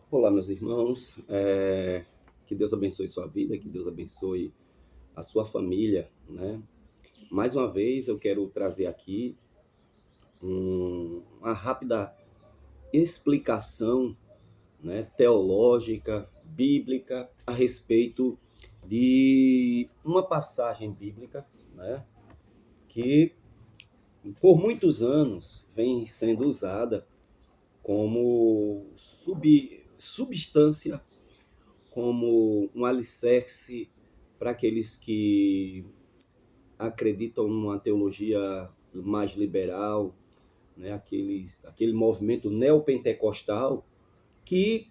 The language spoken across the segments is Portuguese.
Olá, meus irmãos. Que Deus abençoe sua vida, que Deus abençoe a sua família, né? Mais uma vez eu quero trazer aqui uma rápida explicação, né, teológica, bíblica, a respeito de uma passagem bíblica, né, que por muitos anos vem sendo usada como substância, como um alicerce para aqueles que acreditam numa teologia mais liberal, né? Aquele movimento neopentecostal que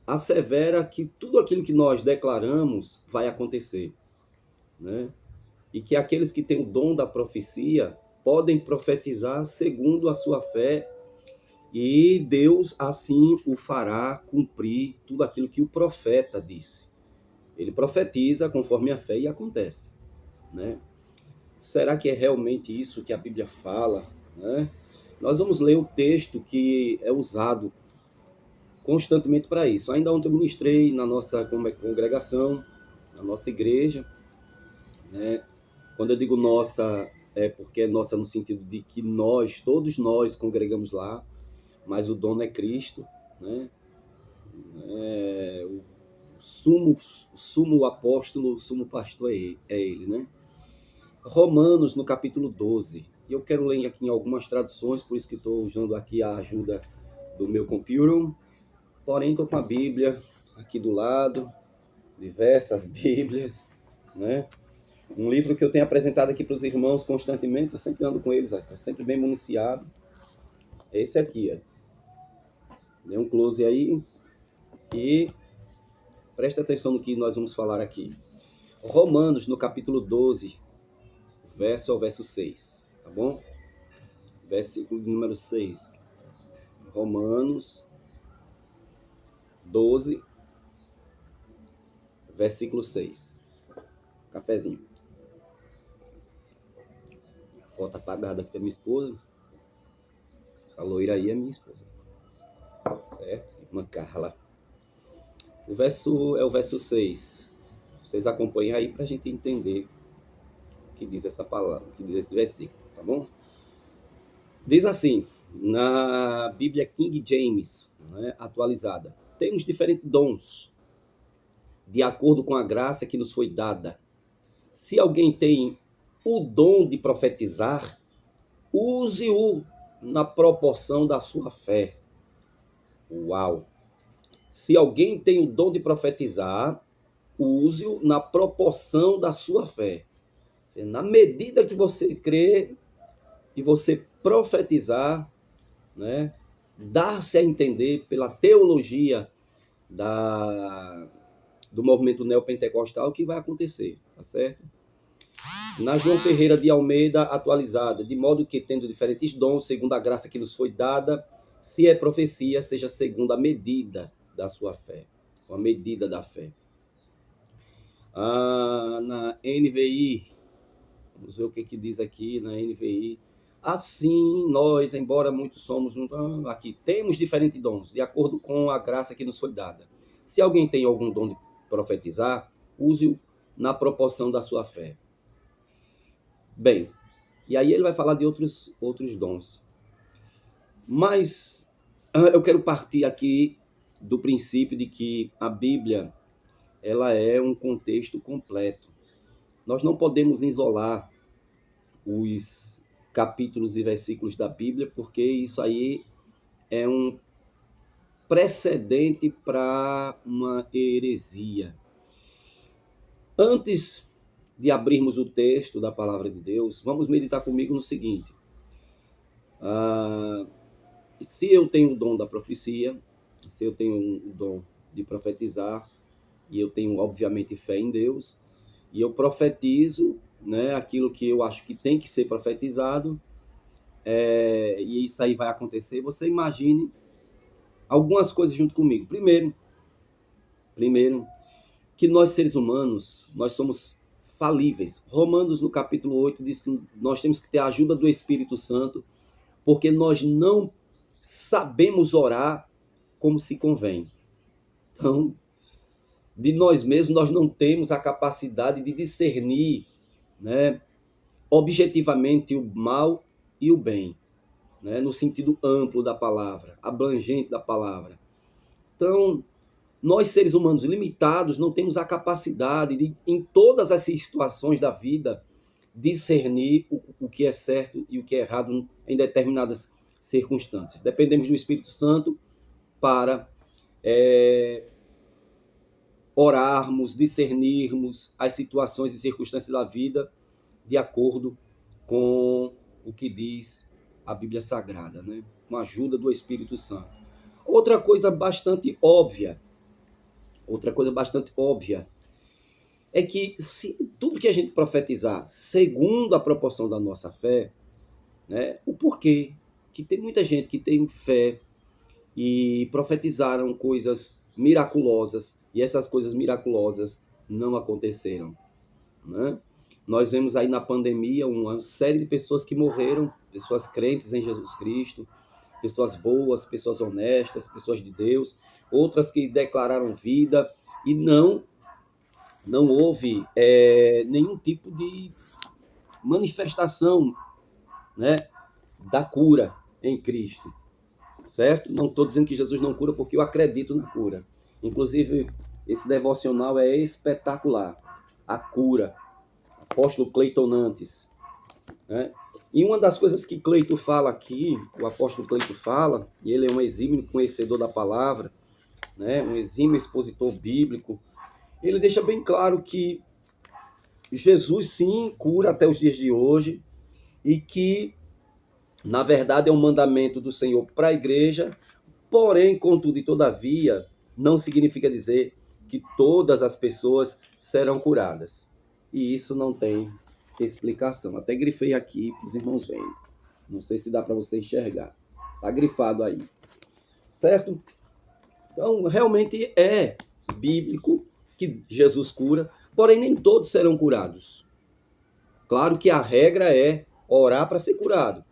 assevera que tudo aquilo que nós declaramos vai acontecer, né? E que aqueles que têm o dom da profecia podem profetizar segundo a sua fé e Deus assim o fará cumprir tudo aquilo que o profeta disse. Ele profetiza conforme a fé e acontece, né? Será que é realmente isso que a Bíblia fala, né? Nós vamos ler o texto que é usado constantemente para isso. Ainda ontem eu ministrei na nossa congregação, na nossa igreja, né? Quando eu digo nossa, é porque é nossa no sentido de que nós, todos nós congregamos lá, mas o dono é Cristo, né? O sumo apóstolo, o sumo pastor é ele, né? Romanos, no capítulo 12. E eu quero ler aqui em algumas traduções, por isso que estou usando aqui a ajuda do meu computer. Porém, estou com a Bíblia aqui do lado, diversas Bíblias, né? Um livro que eu tenho apresentado aqui para os irmãos constantemente, eu sempre ando com eles, estou sempre bem municiado. É esse aqui, ó. Dê um close aí e presta atenção no que nós vamos falar aqui. Romanos, no capítulo 12, verso ao verso 6, tá bom? Versículo número 6. Romanos 12, versículo 6. Cafezinho. A foto apagada aqui da minha esposa. Essa loira aí é minha esposa. Certo? Irmã Carla. O verso é o verso 6. Vocês acompanhem aí para a gente entender o que diz essa palavra, o que diz esse versículo, tá bom? Diz assim, na Bíblia King James, né, atualizada: temos diferentes dons, de acordo com a graça que nos foi dada. Se alguém tem o dom de profetizar, use-o na proporção da sua fé. Uau! Se alguém tem o dom de profetizar, use-o na proporção da sua fé. Na medida que você crê e você profetizar, né, dar-se a entender pela teologia do movimento neopentecostal que vai acontecer, tá certo? Na João Ferreira de Almeida, atualizada, de modo que, tendo diferentes dons, segundo a graça que nos foi dada, se é profecia, seja segundo a medida da sua fé, a medida da fé. Na NVI, vamos ver o que diz aqui na NVI. Assim, nós, embora muitos somos, aqui, temos diferentes dons, de acordo com a graça que nos foi dada. Se alguém tem algum dom de profetizar, use-o na proporção da sua fé. Bem, e aí ele vai falar de outros dons. Mas eu quero partir aqui do princípio de que a Bíblia, ela é um contexto completo. Nós não podemos isolar os capítulos e versículos da Bíblia, porque isso aí é um precedente para uma heresia. Antes de abrirmos o texto da palavra de Deus, vamos meditar comigo no seguinte: se eu tenho o dom da profecia, se eu tenho o dom de profetizar, e eu tenho, obviamente, fé em Deus, e eu profetizo, né, aquilo que eu acho que tem que ser profetizado, e isso aí vai acontecer, você imagine algumas coisas junto comigo. Primeiro, que nós seres humanos, nós somos falíveis. Romanos, no capítulo 8, diz que nós temos que ter a ajuda do Espírito Santo, porque nós não sabemos orar como se convém. Então, de nós mesmos, nós não temos a capacidade de discernir, né, objetivamente o mal e o bem, né, no sentido amplo da palavra, abrangente da palavra. Então, nós seres humanos limitados não temos a capacidade de, em todas as situações da vida, discernir o que é certo e o que é errado em determinadas circunstâncias. Dependemos do Espírito Santo para orarmos, discernirmos as situações e circunstâncias da vida de acordo com o que diz a Bíblia Sagrada, né? Com a ajuda do Espírito Santo. Outra coisa bastante óbvia é que se tudo que a gente profetizar segundo a proporção da nossa fé, né, o porquê que tem muita gente que tem fé e profetizaram coisas miraculosas e essas coisas miraculosas não aconteceram, né? Nós vemos aí na pandemia uma série de pessoas que morreram, pessoas crentes em Jesus Cristo, pessoas boas, pessoas honestas, pessoas de Deus, outras que declararam vida e não houve nenhum tipo de manifestação, né, da cura em Cristo, certo? Não estou dizendo que Jesus não cura, porque eu acredito na cura. Inclusive, esse devocional é espetacular. A cura. Apóstolo Cleiton Nantes, né? E uma das coisas que Cleito fala aqui, o apóstolo Cleito fala, e ele é um exímio conhecedor da palavra, né, um exímio expositor bíblico, ele deixa bem claro que Jesus sim cura até os dias de hoje e que, na verdade, é um mandamento do Senhor para a igreja, porém, contudo e todavia, não significa dizer que todas as pessoas serão curadas. E isso não tem explicação. Até grifei aqui para os irmãos verem. Não sei se dá para você enxergar. Está grifado aí. Certo? Então, realmente é bíblico que Jesus cura, porém nem todos serão curados. Claro que a regra é orar para ser curado.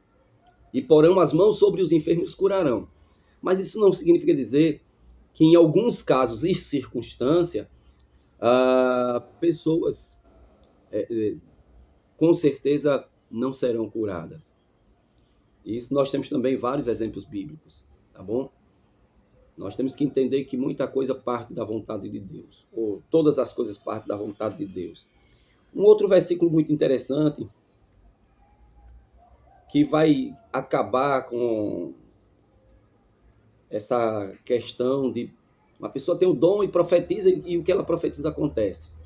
E porão as mãos sobre os enfermos curarão. Mas isso não significa dizer que em alguns casos e circunstâncias, pessoas com certeza não serão curadas. Isso nós temos também vários exemplos bíblicos, tá bom? Nós temos que entender que muita coisa parte da vontade de Deus, ou todas as coisas partem da vontade de Deus. Um outro versículo muito interessante, que vai acabar com essa questão de uma pessoa tem o dom e profetiza, e o que ela profetiza acontece.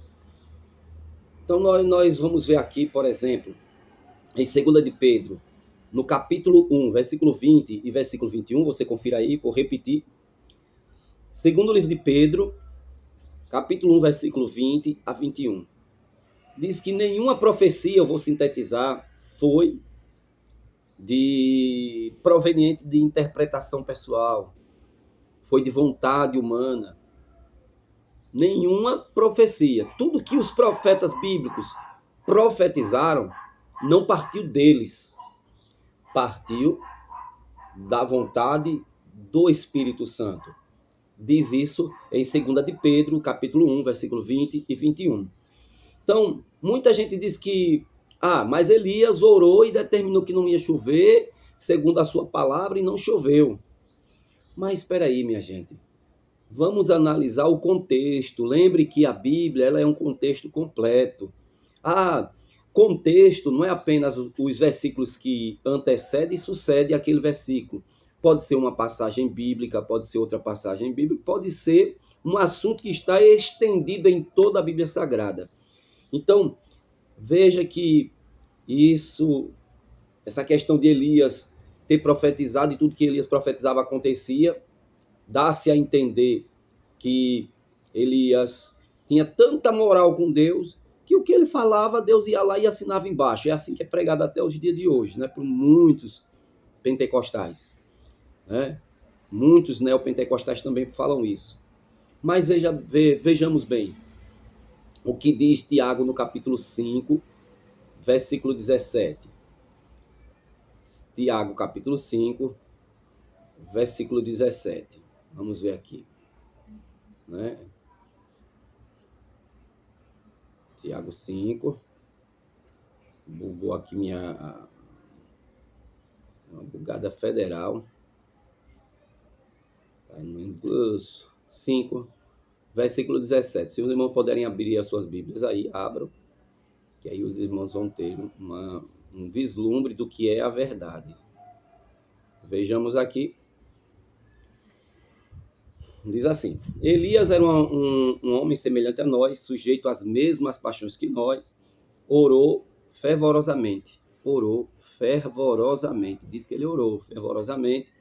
Então nós vamos ver aqui, por exemplo, em 2 de Pedro, no capítulo 1, versículo 20 e versículo 21, você confira aí, vou repetir. Segundo livro de Pedro, capítulo 1, versículo 20 a 21. Diz que nenhuma profecia, eu vou sintetizar, foi proveniente de interpretação pessoal, foi de vontade humana. Nenhuma profecia. Tudo que os profetas bíblicos profetizaram não partiu deles, partiu da vontade do Espírito Santo. Diz isso em 2 de Pedro, capítulo 1, versículo 20 e 21. Então, muita gente diz que, mas Elias orou e determinou que não ia chover, segundo a sua palavra, e não choveu. Mas espera aí, minha gente. Vamos analisar o contexto. Lembre que a Bíblia ela é um contexto completo. Contexto não é apenas os versículos que antecedem e sucedem aquele versículo. Pode ser uma passagem bíblica, pode ser outra passagem bíblica, pode ser um assunto que está estendido em toda a Bíblia Sagrada. Então, veja que essa questão de Elias ter profetizado e tudo que Elias profetizava acontecia, dá-se a entender que Elias tinha tanta moral com Deus que o que ele falava, Deus ia lá e assinava embaixo. É assim que é pregado até os dias de hoje, né? Por muitos pentecostais, né? Muitos neopentecostais também falam isso. Mas vejamos bem o que diz Tiago no capítulo 5, versículo 17. Tiago, capítulo 5, versículo 17. Vamos ver aqui. né? Tiago 5. Bugou aqui uma bugada federal. Tá no inglês. 5, versículo 17. Se os irmãos puderem abrir as suas Bíblias aí, abram. Que aí os irmãos vão ter um vislumbre do que é a verdade. Vejamos aqui. Diz assim: Elias era um homem semelhante a nós, sujeito às mesmas paixões que nós, orou fervorosamente. Diz que ele orou fervorosamente,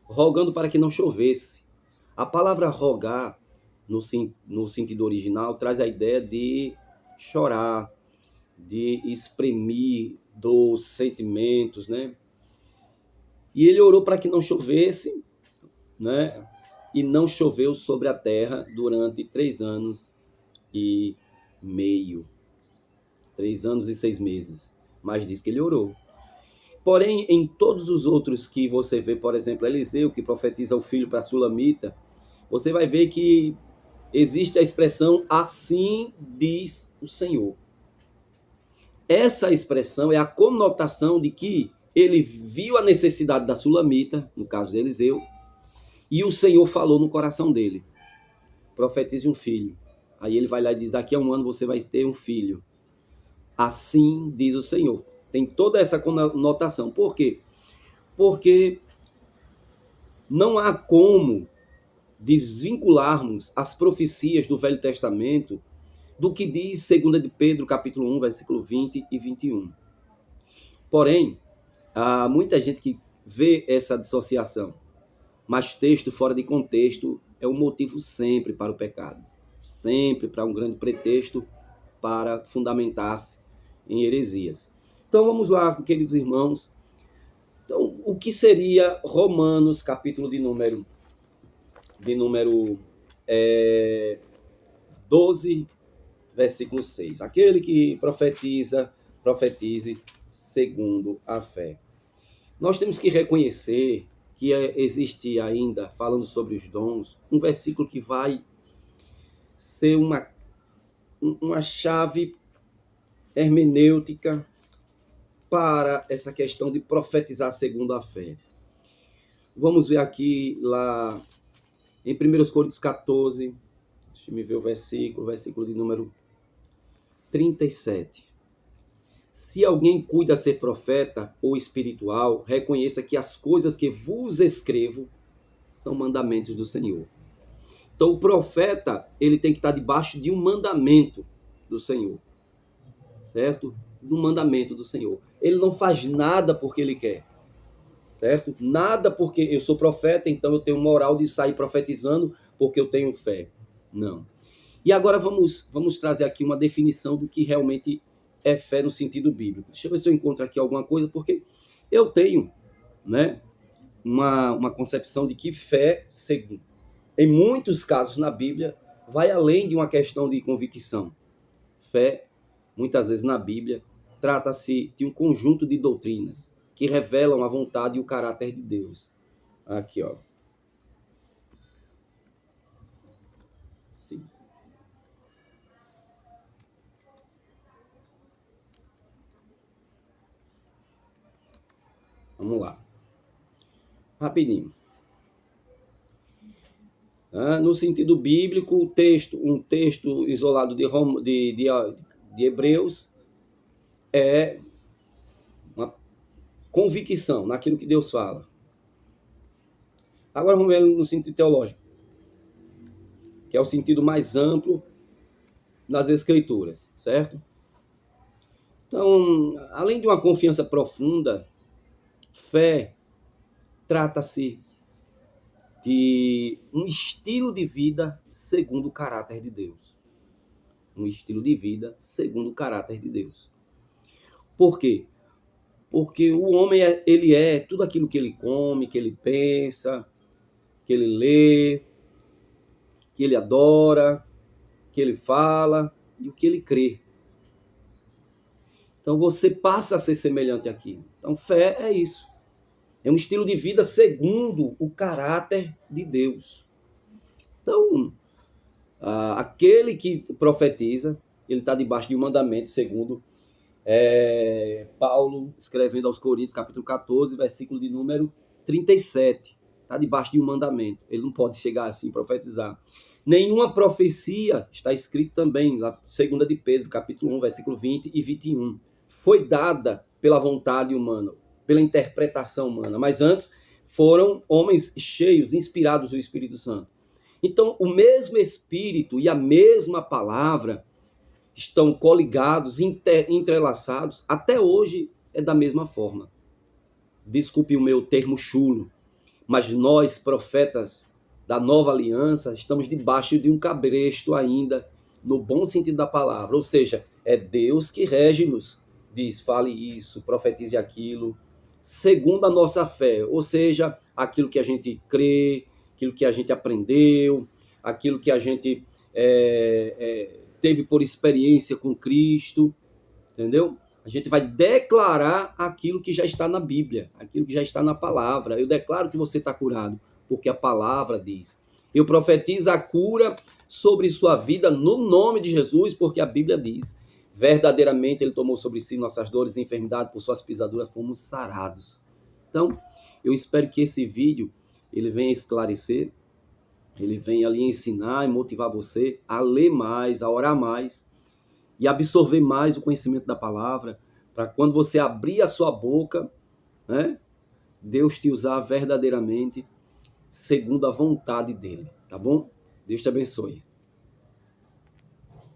rogando para que não chovesse. A palavra rogar, no sentido original, traz a ideia de chorar, de exprimir dos sentimentos, né? E ele orou para que não chovesse, né? E não choveu sobre a terra durante 3 anos e meio. 3 anos e 6 meses. Mas diz que ele orou. Porém, em todos os outros que você vê, por exemplo, Eliseu, que profetiza o filho para a Sulamita, você vai ver que existe a expressão assim diz o Senhor. Essa expressão é a conotação de que ele viu a necessidade da Sulamita, no caso de Eliseu, e o Senhor falou no coração dele: profetize um filho. Aí ele vai lá e diz: daqui a 1 ano você vai ter um filho. Assim diz o Senhor. Tem toda essa conotação. Por quê? Porque não há como desvincularmos as profecias do Velho Testamento do que diz 2 de Pedro, capítulo 1, versículo 20 e 21. Porém, há muita gente que vê essa dissociação, mas texto fora de contexto é um motivo sempre para o pecado, sempre para um grande pretexto para fundamentar-se em heresias. Então vamos lá, queridos irmãos. Então, o que seria Romanos, capítulo de número 12, versículo 6. Aquele que profetize segundo a fé. Nós temos que reconhecer que existe ainda, falando sobre os dons, um versículo que vai ser uma chave hermenêutica para essa questão de profetizar segundo a fé. Vamos ver aqui lá em 1 Coríntios 14, deixa eu ver o versículo de número 37. Se alguém cuida ser profeta ou espiritual, reconheça que as coisas que vos escrevo são mandamentos do Senhor. Então o profeta, ele tem que estar debaixo de um mandamento do Senhor, certo? Do mandamento do Senhor. Ele não faz nada porque ele quer, certo? Nada porque eu sou profeta, então eu tenho moral de sair profetizando porque eu tenho fé. Não. E agora vamos trazer aqui uma definição do que realmente é fé no sentido bíblico. Deixa eu ver se eu encontro aqui alguma coisa, porque eu tenho, né, uma concepção de que fé, segundo, em muitos casos na Bíblia, vai além de uma questão de convicção. Fé, muitas vezes na Bíblia, trata-se de um conjunto de doutrinas que revelam a vontade e o caráter de Deus. Aqui, ó. Sim. Vamos lá. Rapidinho. No sentido bíblico, um texto isolado de Hebreus é uma convicção naquilo que Deus fala. Agora vamos ver no sentido teológico, que é o sentido mais amplo nas Escrituras, certo? Então, além de uma confiança profunda, fé trata-se de um estilo de vida segundo o caráter de Deus. Um estilo de vida segundo o caráter de Deus. Por quê? Porque o homem, ele é tudo aquilo que ele come, que ele pensa, que ele lê, que ele adora, que ele fala e o que ele crê. Então você passa a ser semelhante àquilo. Então fé é isso. É um estilo de vida segundo o caráter de Deus. Então, Aquele que profetiza, ele está debaixo de um mandamento, segundo Paulo, escrevendo aos Coríntios, capítulo 14, versículo de número 37. Está debaixo de um mandamento. Ele não pode chegar assim, profetizar. Nenhuma profecia, está escrito também, na 2 de Pedro, capítulo 1, versículo 20 e 21, foi dada pela vontade humana, pela interpretação humana, mas antes foram homens cheios, inspirados do Espírito Santo. Então, o mesmo Espírito e a mesma palavra estão coligados, entrelaçados, até hoje é da mesma forma. Desculpe o meu termo chulo, mas nós, profetas da nova aliança, estamos debaixo de um cabresto ainda, no bom sentido da palavra, ou seja, é Deus que rege-nos, diz, fale isso, profetize aquilo, segundo a nossa fé, ou seja, aquilo que a gente crê, aquilo que a gente aprendeu, aquilo que a gente teve por experiência com Cristo, entendeu? A gente vai declarar aquilo que já está na Bíblia, aquilo que já está na palavra. Eu declaro que você está curado, porque a palavra diz. Eu profetizo a cura sobre sua vida no nome de Jesus, porque a Bíblia diz. Verdadeiramente ele tomou sobre si nossas dores e enfermidades, por suas pisaduras fomos sarados. Então, eu espero que esse vídeo ele venha esclarecer, ele venha ali ensinar e motivar você a ler mais, a orar mais, e absorver mais o conhecimento da palavra, para quando você abrir a sua boca, né, Deus te usar verdadeiramente segundo a vontade dele, tá bom? Deus te abençoe.